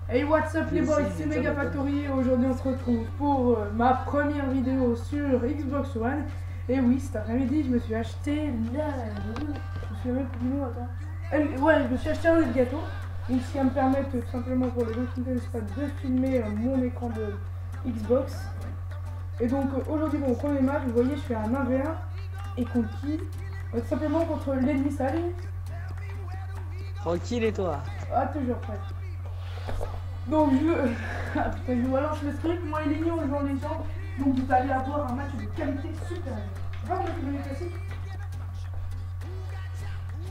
Hey, what's up les boys, c'est Mega Factory et aujourd'hui on se retrouve pour ma première vidéo sur Xbox One. Et oui, cet après-midi je me suis acheté la... Je me suis même plus du nom, attends. Ouais, je me suis acheté un Elgato. Donc ce qui va me permettre tout simplement pour les gens qui ne connaissent pas de filmer mon écran de Xbox. Et donc aujourd'hui pour mon premier match, vous voyez je suis à un 1v1 et contre qui tout simplement contre l'ennemi Salut. Tranquille et toi? Ah toujours prêt. Donc ah, putain, je relance le script, moi et Lignon dans les jambes. Donc vous allez avoir un match de qualité supérieure. Je sais pas comment tu veux classique.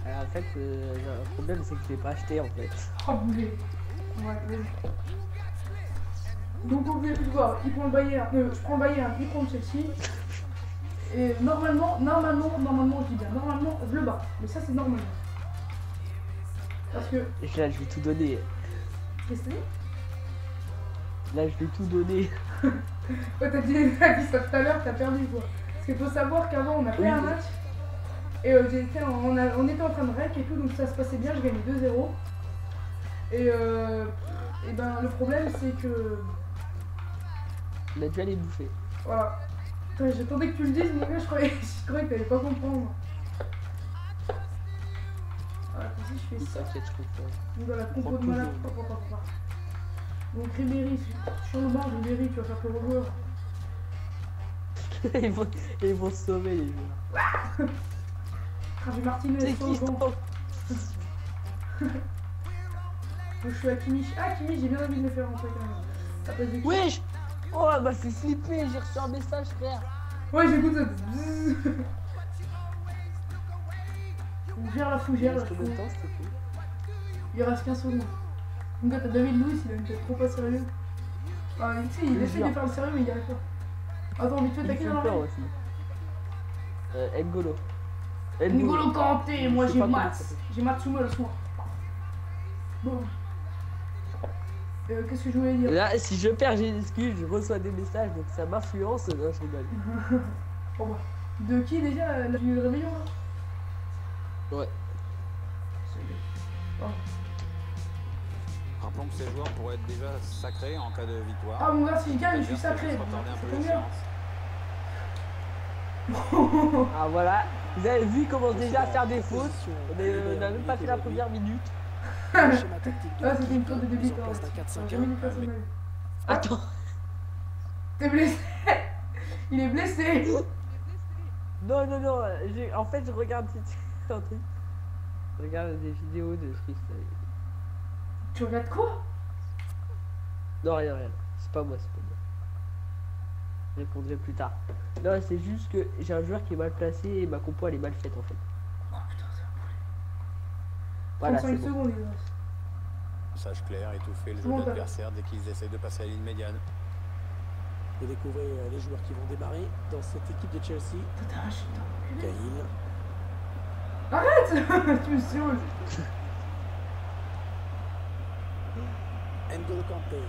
Alors, en fait, le problème c'est que je l'ai pas acheté en fait. Oh boulet. Ouais, vas-y. Donc vous pouvez plus voir, il prend le Bayern, je prends le Bayern, il prend le Chelsea. Et normalement, je dis bien, normalement je le bats. Mais ça c'est normal. Parce que. Là je vais tout donner. Qu'est-ce que c'est? Là je vais tout donner. Ouais, t'as dit ça tout à l'heure, t'as perdu quoi. Parce qu'il faut savoir qu'avant on a fait un match. Et on était en train de rec et tout, donc ça se passait bien, je gagnais 2-0. Et ben le problème c'est que. On a dû aller bouffer. Voilà. J'attendais que tu le dises, mon gars, je croyais que t'allais pas comprendre. Voilà, si je fais ça. T'inquiète, je comprends. Donc voilà, compo de malade. Donc Ribéry, sur le banc, Ribéry, tu vas faire le joueur. ils vont se sauver les joueurs. J'ai Martinez sur le banc. Donc je suis à Kimmich. Ah Kimmich, j'ai bien envie de le faire rentrer quand même. Wesh! Oh, elle m'a fait flipper, j'ai reçu un message, frère. Ouais, j'écoute ça. Gère la fou, gère la fou. Il reste 15 secondes. Mon gars, t'as David Louis, il a une tête trop pas sérieux. Ah, tu sais, il essaie de faire le sérieux, mais il y arrive pas. Attends, vite fait, t'as qui dans la aussi. N'Golo. N'Golo Kanté, moi j'ai Mats. J'ai Matsumo le soir. Bon. Qu'est-ce que je voulais dire? Là, si je perds, j'ai une excuse, je reçois des messages, donc ça m'influence. Non, je rigole. Bon, bah. De qui déjà? La du réveillon là? Ouais. Oh. Rappelons que ces joueurs pourraient être déjà sacrés en cas de victoire. Ah mon gars, si je gagne, je suis sacré. Ah voilà, vous avez vu, il commence déjà à faire des fautes. On n'a même pas fait la première minute. Ah, c'était une faute de débutant. J'ai mis du personnel. Attends. T'es blessé. Il est blessé. Non, en fait, je regarde un truc. Je regarde des vidéos de freestyle. Tu regardes quoi? Non, rien. C'est pas moi. Je répondrai plus tard. Non, c'est juste que j'ai un joueur qui est mal placé et ma compo elle est mal faite en fait. Oh putain, c'est un poulet. Voilà, 35 secondes, il reste. Message clair, étouffer le jeu de l'adversaire dès qu'ils essaient de passer à la ligne médiane. Et découvrez les joueurs qui vont démarrer dans cette équipe de Chelsea. Cahill. Arrête. Tu me saoules. N'Golo Kanté.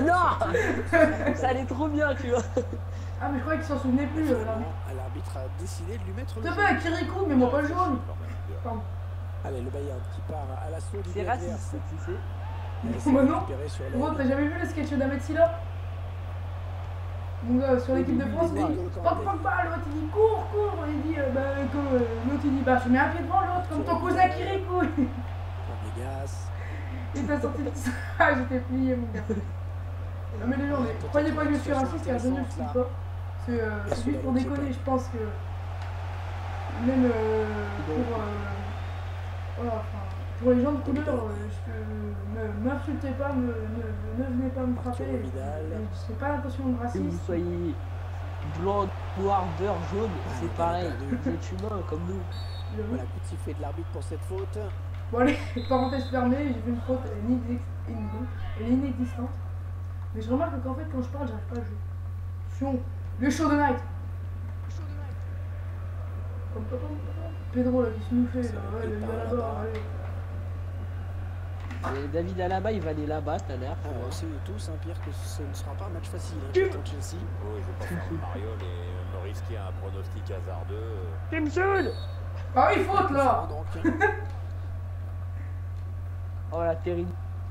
Non. Ça allait trop bien, tu vois. Ah mais je croyais qu'il s'en souvenait plus. L'arbitre a décidé de lui mettre le T'as jaune. pas Kirikou, mais moi pas le jaune. Pardon. Allez, le Bayern qui part à l'assaut du C'est raciste, tu sais. Bah non. Gros, t'as jamais vu le sketch d'Ahmed Silla? Mon gars, sur l'équipe de France, il dit pas de balle, l'autre il dit cours, il dit l'autre il dit bah je mets un pied devant l'autre comme ton cousin Kirikou. Et t'as sorti de ça, j'étais plié mon gars. Non mais les gens, croyez pas que je suis raciste car je ne le suis pas. C'est juste pour déconner, je pense que même voilà, pour les gens de couleur, m'insultez pas, ne venez pas me frapper. Je n'ai pas l'intention de Que racisme. vous soyez blanc, noir, beurre, jaune, c'est pareil. Vous êtes humain comme nous. Voilà, coup de sifflet de l'arbitre pour cette faute. Bon allez, parenthèse fermée, j'ai fait une faute, elle est inexistante. Mais je remarque qu'en fait quand je parle, j'arrive pas à jouer. Sion, le show de night. Pedro là, qui se nous fait là, ouais, il est là-bas, allez. Et David Alaba, il va aller là-bas tout à l'heure. On sait tous, Pierre, que ce ne sera pas un match facile contre Chelsea. Oui, je pense que Mariol et me risquer un pronostic hasardeux. Tu me saoules. Ah oui, faute là. Oh la terrible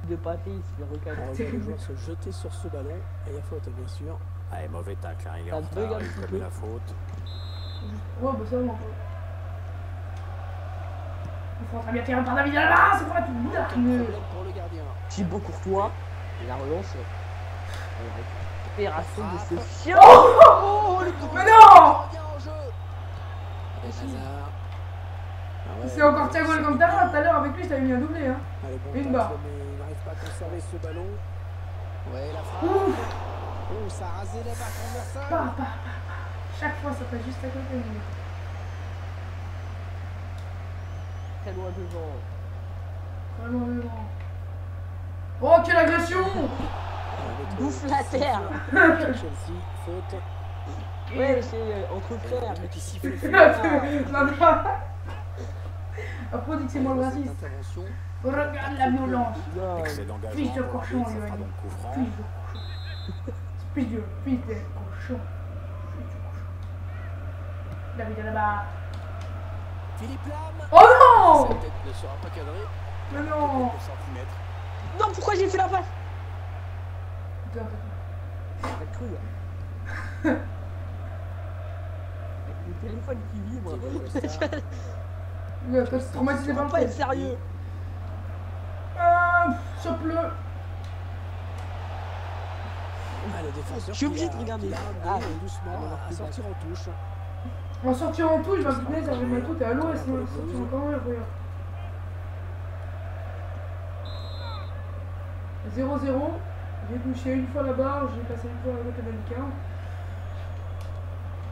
de pâté, il se fait On recadrer. revoit le joueur se jeter sur ce ballon et il y a faute bien sûr. Allez, mauvais tacle, hein. Il est Ça en bug retard, un il petit commet peu. la faute. Ouais, bah ça, non. Il faut très bien tirer par David Alaba, c'est quoi tu me Aucun problème pour le gardien. Thibaut Courtois, et la relance. La récupération de ce chien. Oh, mais non! Gardien en jeu. Et Hazard. Ah ouais, C'est encore Thiago Alcantara, tout à l'heure avec lui, je t'avais mis un doublé. Hein. Allez, bon Une tacle, barre. mais il n'arrive pas à conserver ce ballon. Ouais, la frappe. Ouf. Oh, ça a rasé la barre transversale. Bah. Chaque fois, ça passe juste à côté. Mais... Très loin devant. Vraiment, vraiment. Oh, quelle agression! Bouffe la terre. Chelsea, faute. Ouais, c'est entre Et frères. l'arbitre qui siffle le Non, non. Après, on dit que c'est moi le cette raciste. intervention. Regarde la violence. Non, Excès d'engagement Fils de pour cochon, l'arbitre, ça fera Yoann. donc coup franc. Fils de cochon. Fils de cochon. Fils de cochon. David Alaba. Philippe Lam. Oh non! Cette tête ne sera pas cadrée. Mais non! Quelques centimètres. non, pourquoi j'ai fait la passe? Putain, T'as cru là. Avec le téléphone qui vibre. Diego Costa. toi, t'es traumatisé On par va le pas fait. être sérieux. Chope-le. Ah, le défenseur. Je suis obligé qui de a- regarder. qui a Ah, amené doucement à sortir en touche. On va sortir en touche, je vais punaise, ça fait mal tout, t'es à l'ouest, sinon on va sortir encore mieux, regarde. 0-0, j'ai touché une fois la barre, j'ai passé une fois la côté de Non,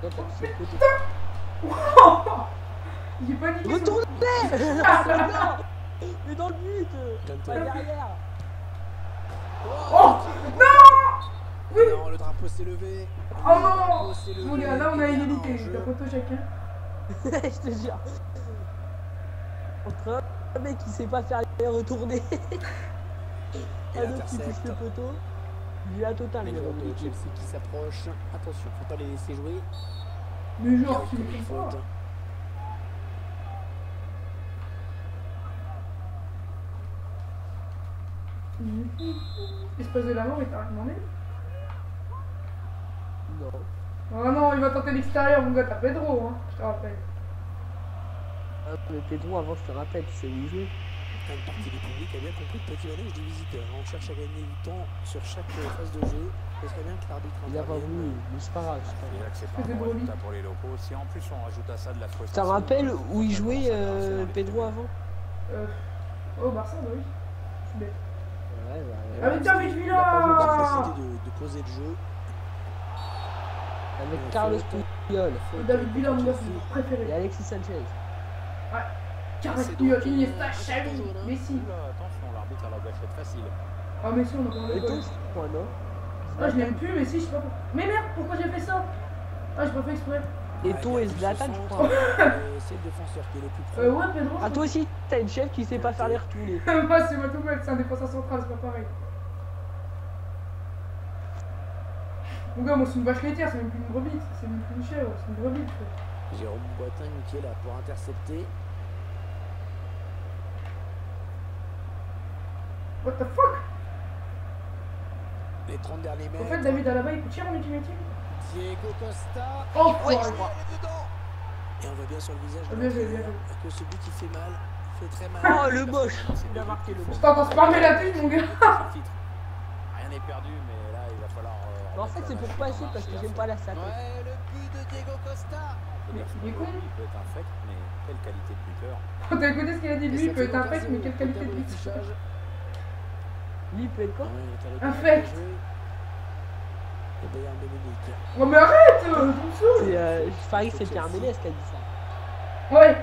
t'as touché le côté. J'ai paniqué. Retournez. Non. Mais dans le but. Pas derrière. Oh non. Oui. Non, le drapeau s'est levé. Oh Le non. drapeau s'est levé. Mon gars, là on a Il y égalité, un enjeu. la photo chacun. Je te jure. Entre un mec qui sait pas faire les retourner. Et Un autre qui l'intercepte. touche le poteau. Il est à total. Les il est joueurs de revenu. Chelsea qui s'approchent. Attention, faut pas les laisser jouer. Mais Il y a genre, tu une me fais faute. pas. Espèce de la mort, il t'a rien demandé. Non. Oh non, il va tenter l'extérieur, mon gars, t'as Pedro, hein, je te rappelle. Ah, mais Pedro, avant, je te rappelle, tu sais où il joue. Une partie du public a bien compris le petit manège des visiteurs. On cherche à gagner du temps sur chaque phase de jeu. Ce serait bien que l'arbitre Il a pas voulu, intervienne. mais c'est pas grave. c'est pas grave. Déjà que c'est pas C'était un bon drôle. résultat pour les locaux. Si en plus on rajoute à ça de la Tu te frustration. rappelles où il jouait Arsenal, Pedro avant? Oh, Barça, bah oui. Je suis bête. Ouais, ouais. Avec David Il n'a pas eu la Villa. capacité de poser le jeu. Avec Carlos Puyol David Villa, mon gars, c'est mon et préféré. Alexis Sanchez. Carlos C'est Puyol, donc, Iniesta, c'est Xavi, jaune, hein. Messi. Oula, attention, l'arbitre a la gâchette facile. Ah, Messi, on a pas Et le toi, je crois, non? Ah, je l'aime plus, Messi, je sais pas pourquoi. Mais merde, pourquoi j'ai fait ça? Ah, j'ai pas fait exprès. Et toi et Zlatan, je crois. C'est le défenseur qui est le plus pro. Ouais, Pedro. Ah, toi aussi, t'as une chef qui sait pas faire les retournés. Moi, c'est ma tout c'est un défenseur central, c'est pas pareil. Mon gars, moi, c'est une vache laitière, c'est même plus une brebis, c'est même plus une chèvre, c'est une brebis. Quoi. Jérôme Boateng qui est là pour intercepter. What the fuck? Les 30 derniers mètres. En fait, David Alaba, il coûte cher en Ultimate Team. Diego Costa. Oh, Ouais, ouais, je crois. Elle est dedans. Et on voit bien sur le visage de Bien joué, l'entraîneur bien joué. que ce but il fait mal, il fait très mal. Oh, le moche. Il a marqué le Je moche. t'entends spammer la touche, mon gars. C'est le titre. Rien n'est perdu, mais là il va falloir. Mais en fait, c'est pour passer parce que j'aime pas la salle. Ouais, le but de Diego Costa. Il est con. Il peut être infect, mais quelle qualité de buteur. T'as écouté ce qu'il a dit? Lui, Et il ça peut fait être un donc fake, mais 1-0, quelle qualité de au but. fichage. Lui, il peut être quoi? Infect. Et Bayern de Munich. Oh, mais arrête! Tu me saoules. C'est, je parie que c'est Pierre Ménès qui a dit ça. Ouais.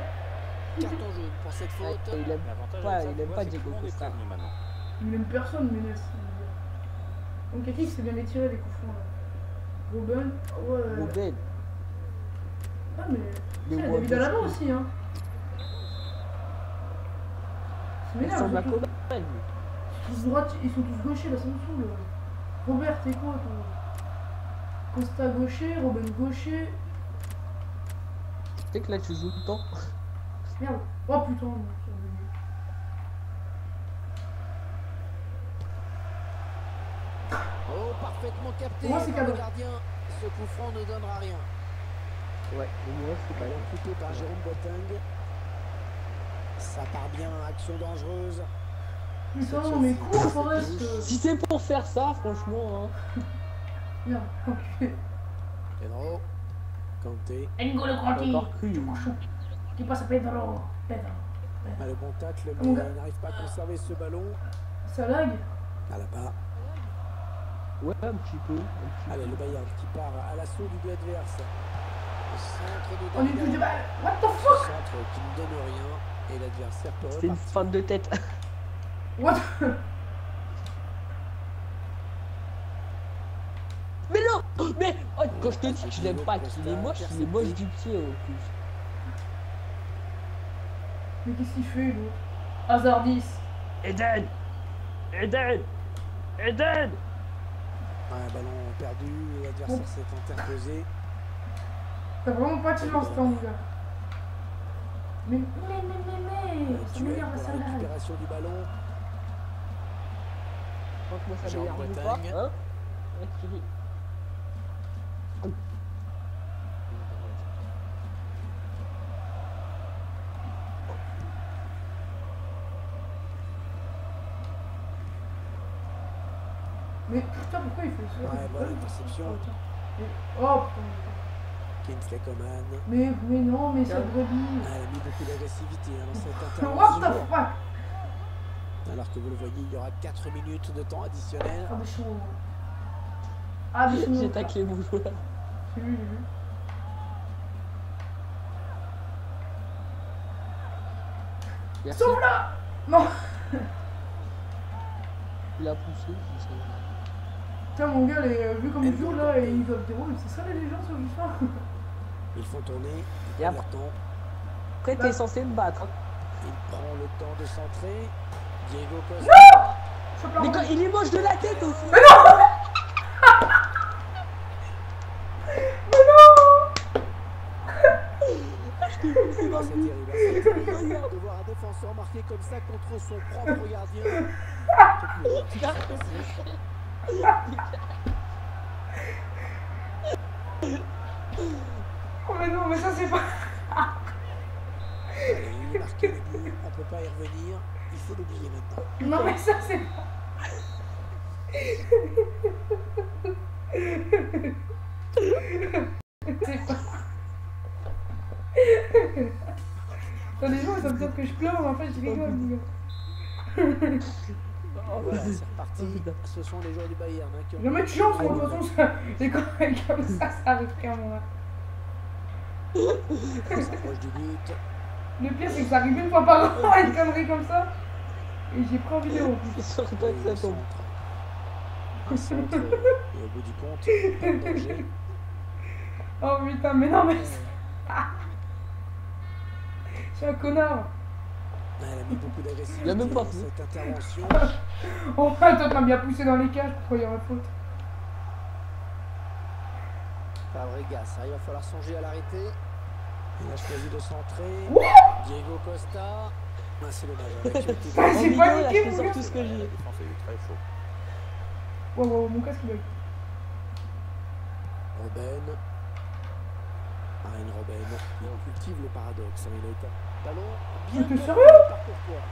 Carton jaune pour cette Ouais, faute. et il aime L'avantage pas, avec ça, il tu aime vois, pas c'est que Diego tout le monde est Costa. prévenu maintenant. Il aime personne, Ménès. Donc, Kaki, c'est bien les tirer, les coups francs, là. Robin. Ouais. Robben. Ah, mais. Les Il y a David Alaba aussi, hein. C'est Ils m'énerve, sont de la ils sont tous- Coman, lui. tous droitiers, ils sont tous gauchers, là, ça me saoule. Robert, t'es quoi, toi? Costa gaucher, Robin gaucher. Tu sais que là, tu joues tout le temps. Merde. Oh putain, non, c'est revenu. parfaitement capté Pour moi, c'est par le cadeau. gardien. Ce coup franc ne donnera rien. Ouais, au moins c'est pas Ballon coupé par Jérôme Boateng. Ça part bien, action dangereuse. Putain, mais cours, Forest. Si c'est pour faire ça, franchement, hein. Merde, enculé. Pedro. Kanté. N'Golo Kanté. Encore cru. Qui passe à Pedro. Ah, le bon tacle, Mon mais gars. il n'arrive pas à conserver ce ballon. Ça lag. À là-bas. Ouais, un petit peu. Allez, le Bayern qui part à l'assaut du but adverse. Le centre de On est plus de David. balle. What the fuck? Centre qui ne donne rien. Et l'adversaire peut C'était une repartir. feinte de tête. What? Mais non. Mais oh, quand je te dis que je l'aime pas, qu'il est moche du pied en plus. Mais qu'est-ce qu'il fait, l'autre? Hazardis. Eden. Eden. Eden. Ouais, ballon perdu. L'adversaire s'est interposé. T'as vraiment pas de chance, mon gars. Mais. Ça Duel m'énerve, pour ça la lag. récupération du ballon. Franchement, ça Jérôme m'énerve pas, Boateng. hein. Ouais, Kiri. Mais putain, pourquoi il fait ça? Ouais, bonne interception. Oh putain. Kingsley Coman. Mais non, mais cette brebis. Elle a mis beaucoup d'agressivité hein, dans cette What the intervention. fuck? Alors que vous le voyez, il y aura 4 minutes de temps additionnel. Ah, des chevaux. Ah, des chevaux. J'ai taclé mon joueur. J'ai vu. Merci. Sauve là! Non! Il a poussé. il s'est- Putain, mon gars, vu comme il joue là, et ils doivent dire, ouais, mais c'est ça les légendes sur FIFA. Ils font tourner. Et Ils après- prennent leur temps. Après, t'es censé me battre. hein. Il prend le temps de centrer. Diego Costa. Chope la Mais quand rondelle. il est moche de la tête aussi. C'est terrible. C'est terrible de voir un défenseur marquer comme ça contre son propre gardien. Oh, mais non, mais ça c'est pas. Allez, il est marqué le but. On ne peut pas y revenir. Il faut l'oublier maintenant. Non, mais ça c'est pas. C'est pas. T'as des gens, ça me semble que je pleure, mais en fait je rigole, mon gars. Voilà, c'est reparti. Ce sont les joueurs du Bayern hein, qui ont. Jamais de chance, moi, de toute façon, ça... les conneries comme ça arrive qu'à moi. On s'approche du but. Le pire, c'est que ça arrive une fois par an, une connerie comme ça. Et j'ai pris en vidéo en plus. Sur toi Et que ça le tombe. centre. Un centre. Et au bout du compte, pas de danger. Oh putain, mais non, mais. Je suis un connard. Elle a mis beaucoup d'agressivité Il a même pas dans fait. cette intervention. Oh, toi, t'as bien poussé dans les cages, pourquoi il y aurait faute? Fabregas, il va falloir songer à l'arrêter. Il a choisi de centrer. Diego Costa. Ah, c'est dommage. hein, l'actualité Ah, de- j'ai En vidéo, paniqué, là, je mon fais sur gars. tout ce que La j'ai. défense a eu très chaud. Wow, mon casque il bug. Robben. Arène Robben. Il cultive le paradoxe. hein, Il a été un ballon bien Mais t'es porté sérieux par Courtois.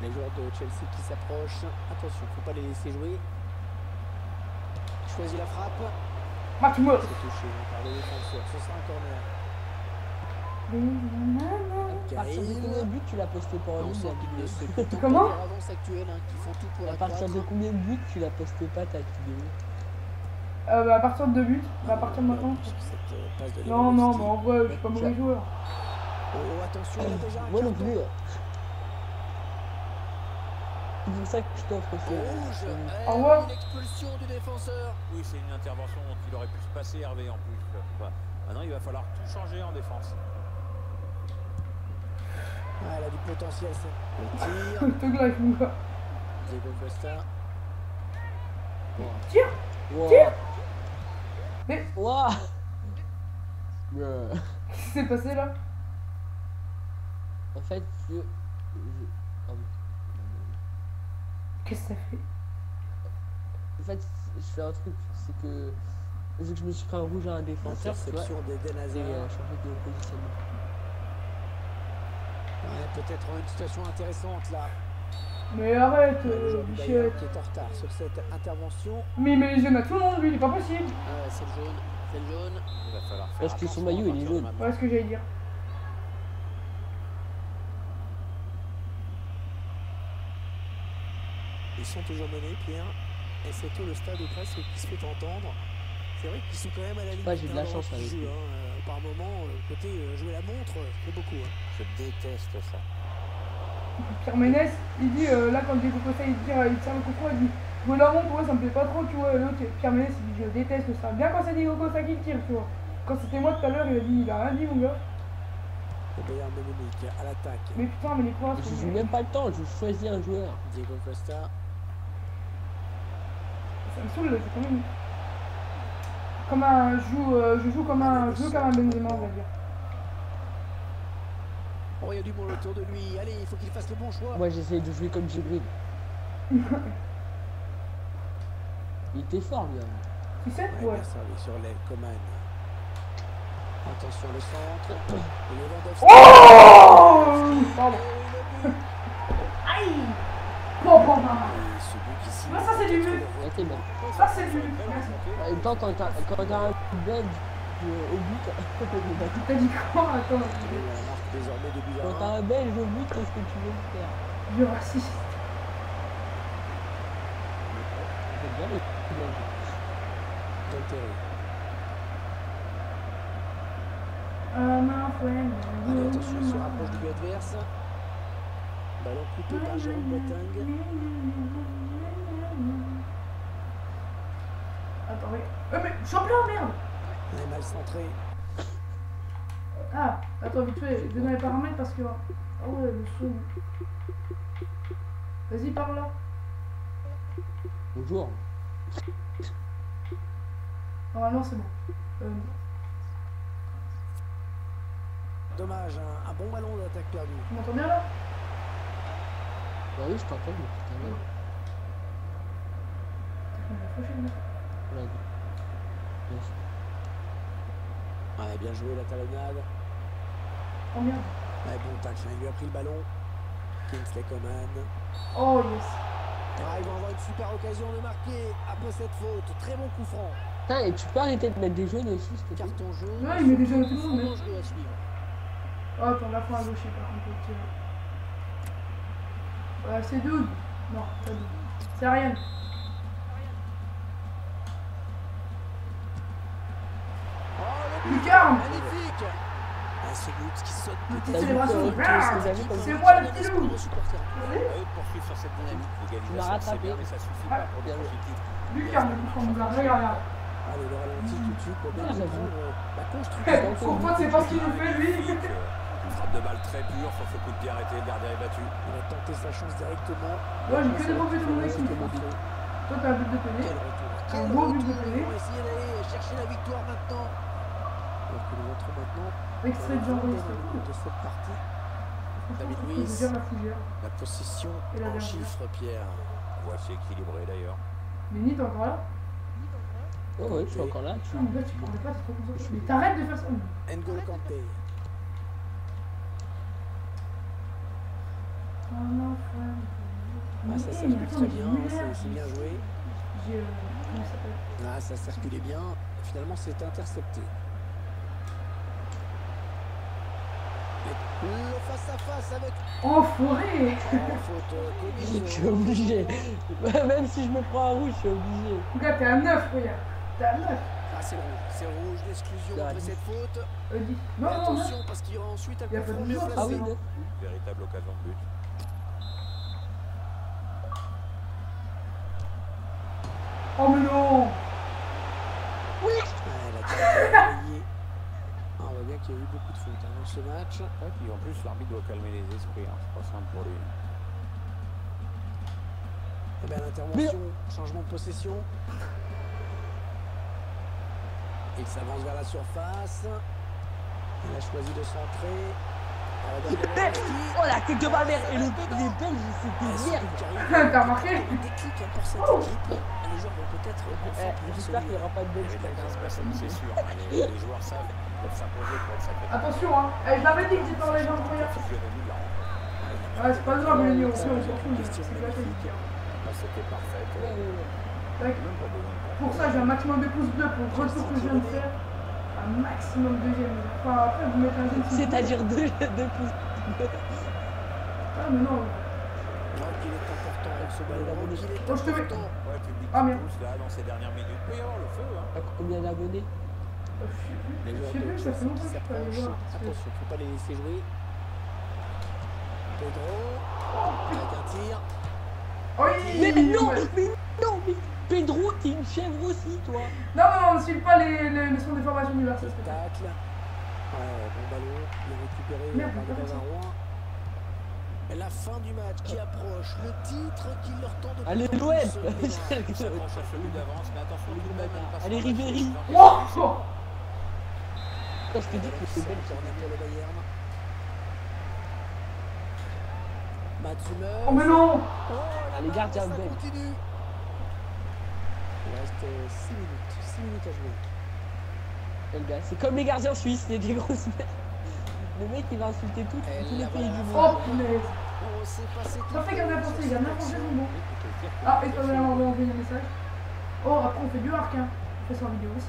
Les joueurs de Chelsea qui s'approchent. Attention, faut pas les laisser jouer. Choisit la frappe. Mathieu. C'est touché par le défenseur. Ce sera un corner. À partir de combien de buts tu l'as posté pour en On ligne sent la qu'il ne vidéo? se contente Comment pas de leur avance actuelle, hein, qui font tout pour À la partir de croître. combien de buts tu l'as posté pas ta vidéo? Bah, à partir de 2 buts, bah, à partir de maintenant. Cette passe de Non, non, mais Lewandowski. en vrai, je suis pas mauvais joueur. Oh, attention, il y a déjà un Moi non carton. plus. C'est pour ça que je t'offre ce. Rouge. Au revoir. Une expulsion du défenseur. Oui, c'est une intervention dont il aurait pu se passer, Hervé, en plus. Voilà. Maintenant, il va falloir tout changer en défense. Ah, elle a du potentiel, ça. Le tir. Je te glace, mon gars. Diego Costa. Tire. Wow. Mais Wow. qu'est-ce qui s'est passé là? En fait, ah oui. Qu'est-ce que ça fait? En fait, je fais un truc, c'est que vu que je me suis pris un rouge à un défenseur, tu vois, Interception d'Eden j'ai Hazard. changé de positionnement. Ouais, peut-être une situation intéressante là. Mais arrête, Le joueur du Bayern Bichette. qui est en retard sur cette intervention. Mais il met les yeux à tout le monde, lui, il est pas possible. Ah ouais, c'est le jaune. C'est le jaune. Il va falloir faire Parce que son attention maillot, à il est partir de jaune. maintenant. Voilà ce que j'allais dire. Ils sont toujours menés, Pierre. Et c'est tout le stade presque qui se fait entendre. C'est vrai qu'ils sont quand même à la limite. Ouais, j'ai de la dans chance leur avec jeu, lui. par moment, côté jouer la montre, c'est beaucoup. Hein. Je déteste ça. Pierre Ménès, il dit, là, quand Diego Costa, il tire le coup franc, il dit, jouer la montre, ouais, ça me plaît pas trop, tu vois. L'autre, Pierre Ménès, il dit, je déteste ça. Bien quand c'est Diego Costa qui tire, tu vois. Quand c'était moi tout à l'heure, il a dit, il a rien dit, mon gars. Le Bayern de Munich à l'attaque. Mais putain, mais les points Je sont. joue même pas le temps, je choisis un joueur. Diego Costa. Ça me saoule, là, c'est quand même. Comme un. Je joue comme un Benzema, on va dire. Oh, il y a du monde autour de lui. Allez, il faut qu'il fasse le bon choix. Moi, j'essaie de jouer comme Jibril. Il était fort, lui. Hein. Tu sais? Ouais, Ouais. bien servi sur l'aile, Coman. Attention, le centre. Et Lewandowski. Oh Pardon. Aïe Bon, bon, bon. Et ce but ici. Ah, ça, c'est du but. Ouais, t'es bon. Ça, c'est du. En même temps, quand t'as un belge au but, T'as dit quoi? Attends. Il est à la marque désormais de but quand à t'as 1. un belge au but, qu'est-ce que tu veux faire? Je raciste. J'aime bien les belges. Del Terry. My friend. Allez, attention, il se rapproche du but adverse. Ballon coupé par Jérôme Boateng. Attends, mais champion, merde! Elle est mal centré. Ah, attends, vite fait, je donne les paramètres parce que. Ah ouais, le son. Vas-y, parle là. Bonjour. Normalement, c'est bon. Dommage, un bon ballon d'attaque perdu. Tu m'entends bien là? Bah oui, je t'entends, mais putain, merde. On va faucher le mec. Voilà. Yes. Ouais, bien joué la talonnade. Oh merde. Ouais, bon tacle, il lui a pris le ballon. Kingsley Coman. Oh yes. Ah, ils vont avoir une super occasion de marquer après cette faute. Très bon coup franc. Putain, et tu peux arrêter de mettre des jaunes aussi, s'il te plaît? Carton jaune. Ouais, il met déjà tout le monde, mais. Dangereux à suivre. Oh, attends, la fin à gaucher par contre. Ouais, c'est Doud. Non, pas Doud. C'est Ariane. Oh, le but Lucarne. magnifique. Ah, ce but qui saute Petite T'as vu célébration. que ce que j'avais comme C'est moi le petit loup. aux supporters. À eux de poursuivre sur cette dynamique. Tu m'as L'égalisation, c'est rattrapé. bien, mais ça suffit Ah. pas pour décrocher le titre. Lucarne, le coup, on regarde, regarde. Allez, le ralenti tout de suite pour bien Ah, j'avoue. comprendre la Eh, construction. Courtois, c'est pas ce qu'il nous fait, lui. Une frappe de balle très pure sur ce coup de pied arrêté, le gardien est battu. Il a tenté sa chance directement. Ouais, j'ai que des mauvais de mon équipe. Quel Toi, t'as un but de péné. retour. Un Quel beau but de retour. péné. Ils vont essayer d'aller chercher la victoire maintenant. Donc nous montrons maintenant Extrait de Jean de Rollins. cette partie. David Je Luiz. veux dire la fougère. La possession Et la en dernière. chiffres, Pierre. Voici équilibré d'ailleurs. Mini, t'es encore là? Oh ouais, je suis encore là. Ah, mais là, tu parlais pas, t'es trop concentré. Mais t'arrêtes de faire ça. N'Golo Kanté. Oh non, frère. Ah, ça Mais circule attends, très mais bien, j'ai c'est Müller, bien joué. J'ai. Comment ça s'appelle? Ah, ça circulait bien. Finalement, c'est intercepté. Et le face-à-face avec Enfoiré! oh, faute Je commise. suis obligé. Même si je me prends un rouge, je suis obligé. Regarde, t'es à 9, regarde. T'es à 9. Ah, c'est rouge. C'est rouge d'exclusion Ah, après dix. cette faute. Dis. Mais Non, non, non. attention, parce qu'il y aura ensuite un Il y a coup pas de franc bien joueur, Ah placé. oui, neuf. Véritable occasion de but. Oh, mais non! Ouais, la tête a brillé. Ah, on voit bien qu'il y a eu beaucoup de fautes dans ce match. Ouais, puis en plus, l'arbitre doit calmer les esprits. Hein. C'est pas simple pour lui. Eh bien, l'intervention, changement de possession. Il s'avance vers la surface. Il a choisi de centrer. Oh la tête de ma mère. Et les Belges, c'est des merdes. T'as remarqué? Le déclic pour cette équipe. Les joueurs vont peut-être J'espère qu'il n'y aura pas de Belges. C'est sûr. Les joueurs savent qu'ils peuvent s'imposer pour être sacrés. Attention, hein. Je l'avais dit que j'étais dans les jambes pour hier. Ouais, c'est pas grave, le numéro, on s'en fout. C'est pas ça. C'était parfait. Tac. Pour ça, j'ai un maximum de pouces bleus pour le retour que je viens de faire. Un maximum de j'aime. Enfin, après, vous mettez un j'aime. C'est-à-dire deux pouces. Ah, mais non. qu'il est important avec ce ballon. Qu'il est Oh, je te mets. important. Ouais, public Ah, merde. pousse, là, dans ces dernières minutes. Il peut y avoir le feu. Hein. Combien d'abonnés? Les Je joueurs sais de plus, ça fait Chelsea longtemps qui que je peux aller s'approchent. voir. Attention, faut pas les laisser jouer. Pedro, avec un tir. Oui. Mais Pedro, t'es une chèvre aussi, toi. Non, on ne suit pas les leçons de formation universelle. Le tacle. Ouais, bon ballon, il est récupéré Merde, par le pas ça. Bavarois. Et la fin du match qui approche, le titre qui leur tend de Allez, plus en l'OM. plus se démarque. Il s'approche à celui d'avance, mais attention tout de même à ne pas Allez, s'en lâcher. Ribéry. Oh. Je te dis que c'est belge. Corner pour le Bayern. Mats Hummels. Oh, mais non. Les gardiens ça belges. continue. Il reste 6 minutes à jouer. Les gars, c'est comme les gardiens suisses, c'est des grosses merdes. Le mec il va insulter tous les pays du Oh, monde. punaise. Oh, c'est passé tout Ça fait qu'un près. apporté, il y a n'importe quel bon. Ah, et pas de on va envoyer un message. Oh, après, on fait du arc, hein. On fait ça en vidéo aussi.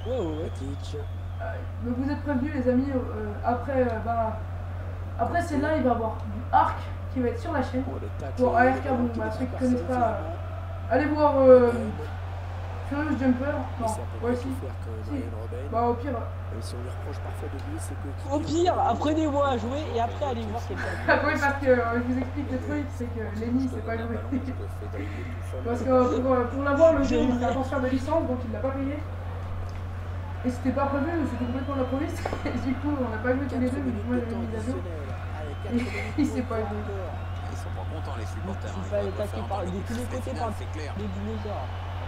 Ouais. Matic. Donc vous êtes prévenus les amis, après celle-là il va y avoir du arc qui va être sur la chaîne. Oh, le tacle. Bon, ARK, bon, bah, ceux qui connaissent pas, allez voir Furious Jumper. Non, ouais si. Bah au pire, Si on lui reproche parfois d'oublier ses coéquipiers. Au pire, apprenez-moi à jouer et après allez voir quelqu'un. oui parce que je vous explique le truc, c'est que Lenny c'est pas joué. Parce que pour l'avoir le jeu, il fait attention de licence donc il l'a pas payé. Et c'était pas prévu, c'était complètement l'improviste. Et du coup on n'a pas joué tous les deux, mais moi j'avais mis l'avion. Et il s'est pas joué. Ils sont pas contents les supporters. Il fallait attaquer par de tous les côtés par C'est clair. les dinosaures.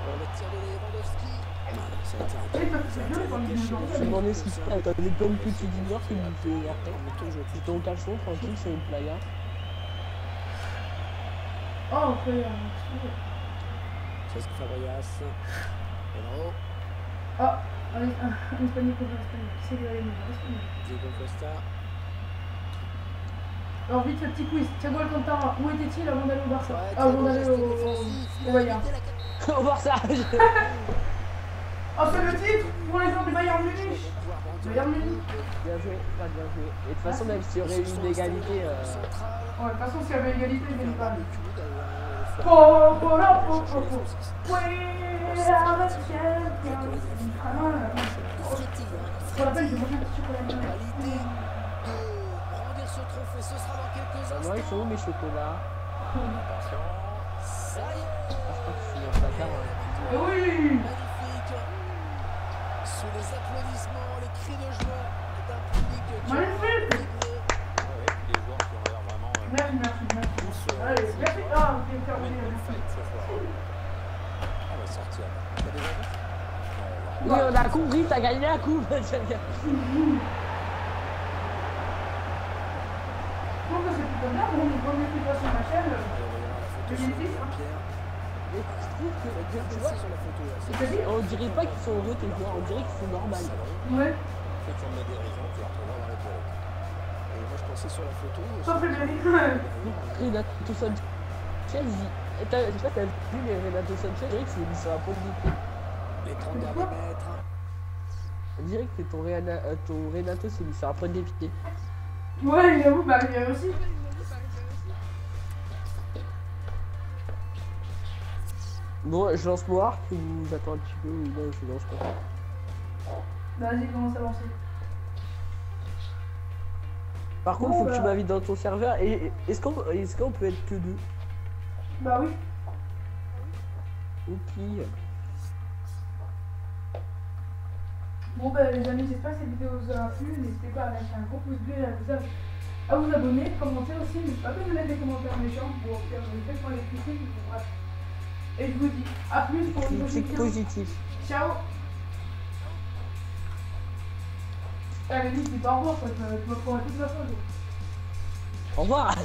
Le tir de Lewandowski. Ça a été Oui, parce que c'est bien quand il joue. Je me demandais ce qui se passe. T'as des pommes petits dinosaures qui nous fait leur tête. raté. Tu ton caleçon tranquille sur une playa. Oh, ok. Cesc Fabregas. Pedro. Ah, un espagnol contre un espagnol. Qui c'est qui va gagner? L'espagnol. Diego Costa. Alors vite fait petit quiz. Thiago Alcantara, où était-il avant d'aller au Barça? Ouais, Ah, avant Thiago d'aller resté au défensif. Il a Bayern. évité la Au voir ça. Ah, c'est le titre pour les gens du Bayern Munich. Bayern Munich. Bien joué, pas bien joué. Et de toute façon, même s'il y aurait eu une égalité, Ouais, de toute façon, s'il y avait égalité, il gagne pas. Je rappelle, j'ai mangé un petit chocolat. Brandir ce trophée, ce sera dans quelques moi instants. ils sont où mes chocolats? Attention. Ça y est, Ah, je crois que c'est dans ta carte. Oui. magnifique. Sous les applaudissements, les cris de joie d'un public qui Magnifique. Les joueurs qui ont l'air vraiment Merci. tous Allez, merci. Ah, vous pouvez faire une bonne merci. fête ce soir. On va sortir. T'as des amis? Oui, on a compris, t'as gagné la coupe. Je trouve que c'est plutôt bien, on est premier plus sur ma chaîne. Je Je l'ai dit, hein. Mais je trouve que, tu vois, sur la photo là. C'est-à-dire on dirait pas qu'ils sont heureux tes joueurs, on dirait qu'ils sont normaux. Ouais. Ceux qui ont de la dérision, tu les retrouveras dans les toilettes. Et moi je pensais sur la photo. Sauf le Berry. Renato Sanchez, tu vois, t'as vu les Renato Sanchez, on dirait que c'est mis sur la pointe du pied. Les 30 derniers mètres. On dirait que c'est ton Renato s'est mis sur la pointe des pieds. Ouais, j'avoue, bah, il y a aussi. Bon, je lance mon arc ou j'attends un petit peu ou non, je lance pas. Vas-y, commence à lancer. Par contre, Bon, faut que tu bah. m'invites dans ton serveur et est-ce qu'on peut être que deux? Bah oui. Ok. Bon bah les amis, j'espère que cette vidéo vous aura plu. N'hésitez pas à lâcher un gros pouce bleu et à vous abonner, commenter aussi. N'hésitez pas à me mettre des commentaires méchants pour faire des faits pour les critiques. Bref. Et je vous dis à plus pour une prochaine Critique vidéo. positif. Ciao. À la limite, dis pas au revoir, quoi. Tu m'as prendre toute ma photo. Au revoir.